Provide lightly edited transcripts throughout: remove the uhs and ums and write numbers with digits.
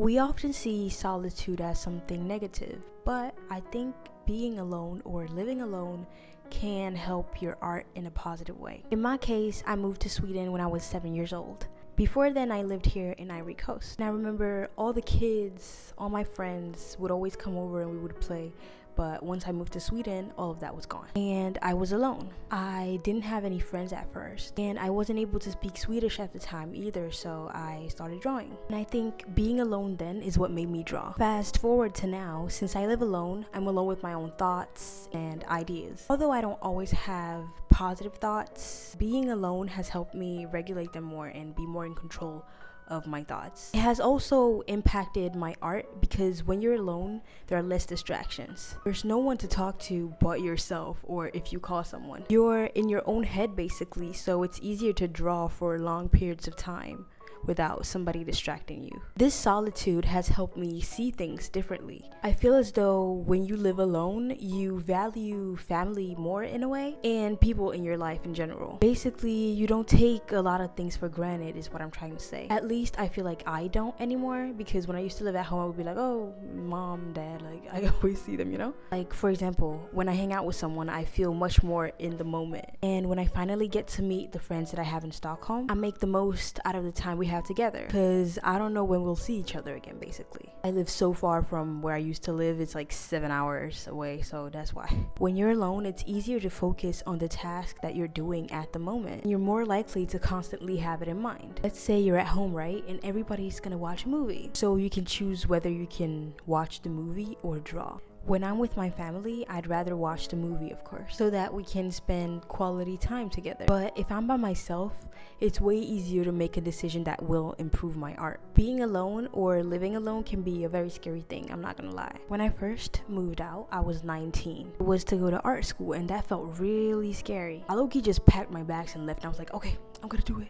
We often see solitude as something negative, but I think being alone or living alone can help your art in a positive way. In my case, I moved to Sweden when I was 7 years old. Before then, I lived here in Ivory Coast. And I remember all the kids, all my friends would always come over and we would play. But once I moved to Sweden, all of that was gone. And I was alone. I didn't have any friends at first. And I wasn't able to speak Swedish at the time either, so I started drawing. And I think being alone then is what made me draw. Fast forward to now, since I live alone, I'm alone with my own thoughts and ideas. Although I don't always have positive thoughts, being alone has helped me regulate them more and be more in control of my thoughts. It has also impacted my art because when you're alone, there are less distractions. There's no one to talk to but yourself, or if you call someone. You're in your own head basically, so it's easier to draw for long periods of time without somebody distracting you. This solitude has helped me see things differently. I feel as though when you live alone, you value family more in a way, and people in your life in general. Basically, you don't take a lot of things for granted is what I'm trying to say. At least I feel like I don't anymore, because when I used to live at home, I would be like, oh, mom, dad, like I always see them, you know? Like for example, when I hang out with someone, I feel much more in the moment. And when I finally get to meet the friends that I have in Stockholm, I make the most out of the time we have together, because I don't know when we'll see each other again. Basically, I live so far from where I used to live. It's like 7 hours away, so that's why. When you're alone, it's easier to focus on the task that you're doing at the moment. You're more likely to constantly have it in mind. Let's say you're at home, right, and everybody's gonna watch a movie, so you can choose whether you can watch the movie or draw. When I'm with my family, I'd rather watch the movie, of course, so that we can spend quality time together. But if I'm by myself, it's way easier to make a decision that will improve my art. Being alone or living alone can be a very scary thing, I'm not gonna lie. When I first moved out, I was 19. It was to go to art school, and that felt really scary. I low-key just packed my bags and left, and I was like, okay, I'm gonna do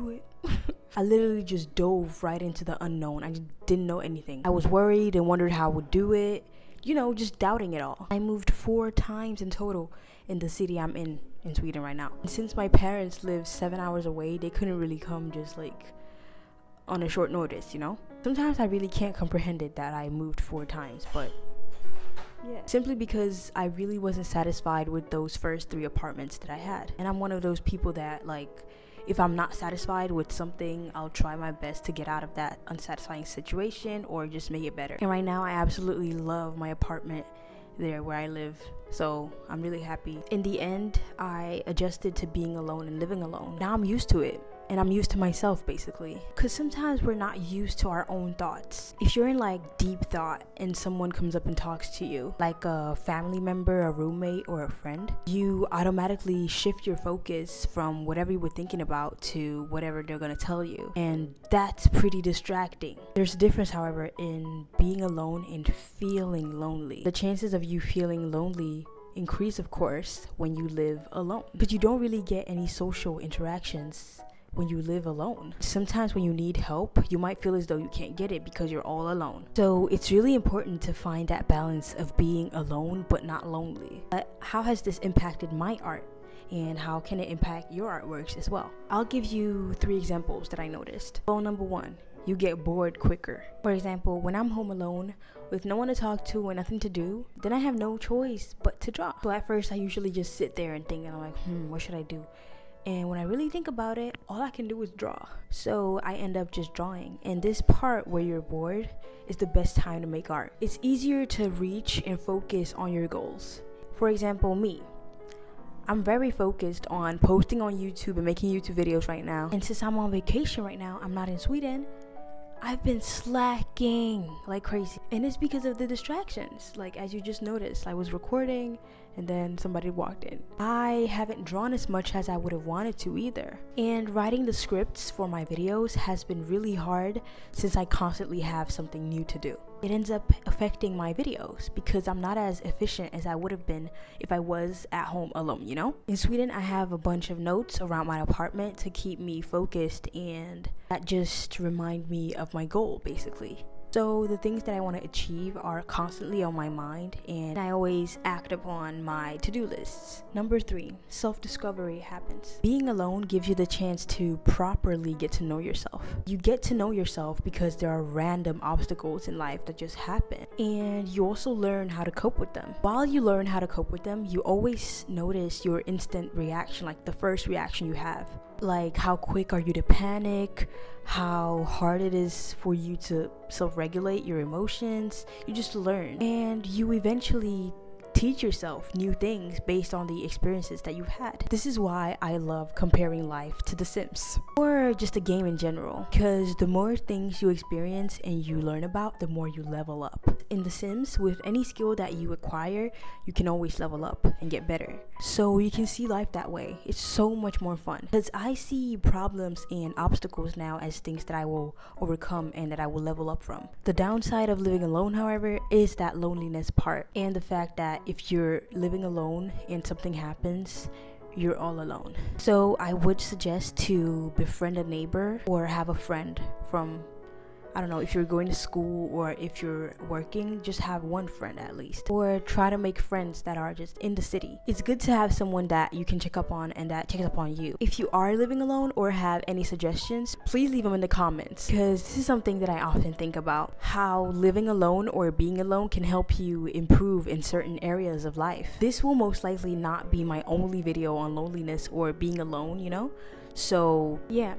it. I literally just dove right into the unknown. I just didn't know anything. I was worried and wondered how I would do it. You know, just doubting it all. I moved 4 times in total in the city I'm in Sweden right now. And since my parents live 7 hours away, they couldn't really come just like on a short notice, you know? Sometimes I really can't comprehend it that I moved 4 times, but yeah. Simply because I really wasn't satisfied with those first 3 apartments that I had. And I'm one of those people that, like, if I'm not satisfied with something, I'll try my best to get out of that unsatisfying situation or just make it better. And right now, I absolutely love my apartment there where I live, so I'm really happy. In the end, I adjusted to being alone and living alone. Now I'm used to it, and I'm used to myself basically, because sometimes we're not used to our own thoughts. If you're in like deep thought and someone comes up and talks to you, like a family member, a roommate, or a friend, you automatically shift your focus from whatever you were thinking about to whatever they're gonna tell you, and that's pretty distracting. There's a difference, however, in being alone and feeling lonely. The chances of you feeling lonely increase, of course, when you live alone, but you don't really get any social interactions when you live alone. Sometimes when you need help, you might feel as though you can't get it because you're all alone. So it's really important to find that balance of being alone but not lonely. But how has this impacted my art? And how can it impact your artworks as well? I'll give you 3 examples that I noticed. Well, number 1, you get bored quicker. For example, when I'm home alone with no one to talk to and nothing to do, then I have no choice but to draw. So at first I usually just sit there and think, and I'm like, what should I do? And when I really think about it, all I can do is draw. So I end up just drawing. And this part where you're bored is the best time to make art. It's easier to reach and focus on your goals. For example, me. I'm very focused on posting on YouTube and making YouTube videos right now. And since I'm on vacation right now, I'm not in Sweden, I've been slacking like crazy. And it's because of the distractions. Like, as you just noticed, I was recording and then somebody walked in. I haven't drawn as much as I would have wanted to either. And writing the scripts for my videos has been really hard since I constantly have something new to do. It ends up affecting my videos because I'm not as efficient as I would have been if I was at home alone, you know? In Sweden, I have a bunch of notes around my apartment to keep me focused, and that just remind me of my goal, basically. So the things that I want to achieve are constantly on my mind, and I always act upon my to-do lists. Number 3, self-discovery happens. Being alone gives you the chance to properly get to know yourself. You get to know yourself because there are random obstacles in life that just happen, and you also learn how to cope with them. While you learn how to cope with them, you always notice your instant reaction, like the first reaction you have. Like how quick are you to panic, how hard it is for you to self-regulate your emotions. You just learn, and you eventually teach yourself new things based on the experiences that you've had. This is why I love comparing life to The Sims, or just a game in general, because the more things you experience and you learn about, the more you level up. In The Sims, with any skill that you acquire, you can always level up and get better. So you can see life that way. It's so much more fun, because I see problems and obstacles now as things that I will overcome and that I will level up from. The downside of living alone, however, is that loneliness part, and the fact that if you're living alone and something happens, you're all alone. So I would suggest to befriend a neighbor or have a friend from, I don't know, if you're going to school or if you're working, just have one friend at least. Or try to make friends that are just in the city. It's good to have someone that you can check up on and that checks up on you. If you are living alone or have any suggestions, please leave them in the comments, because this is something that I often think about. How living alone or being alone can help you improve in certain areas of life. This will most likely not be my only video on loneliness or being alone, you know? So yeah,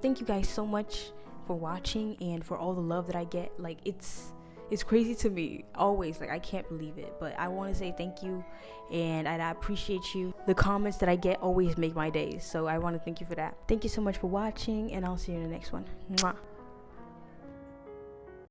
thank you guys so much for watching and for all the love that I get. Like it's crazy to me always. Like I can't believe it, but I want to say thank you, and I appreciate you. The comments that I get always make my days, so I want to thank you for that. Thank you so much for watching, and I'll see you in the next one. Mwah.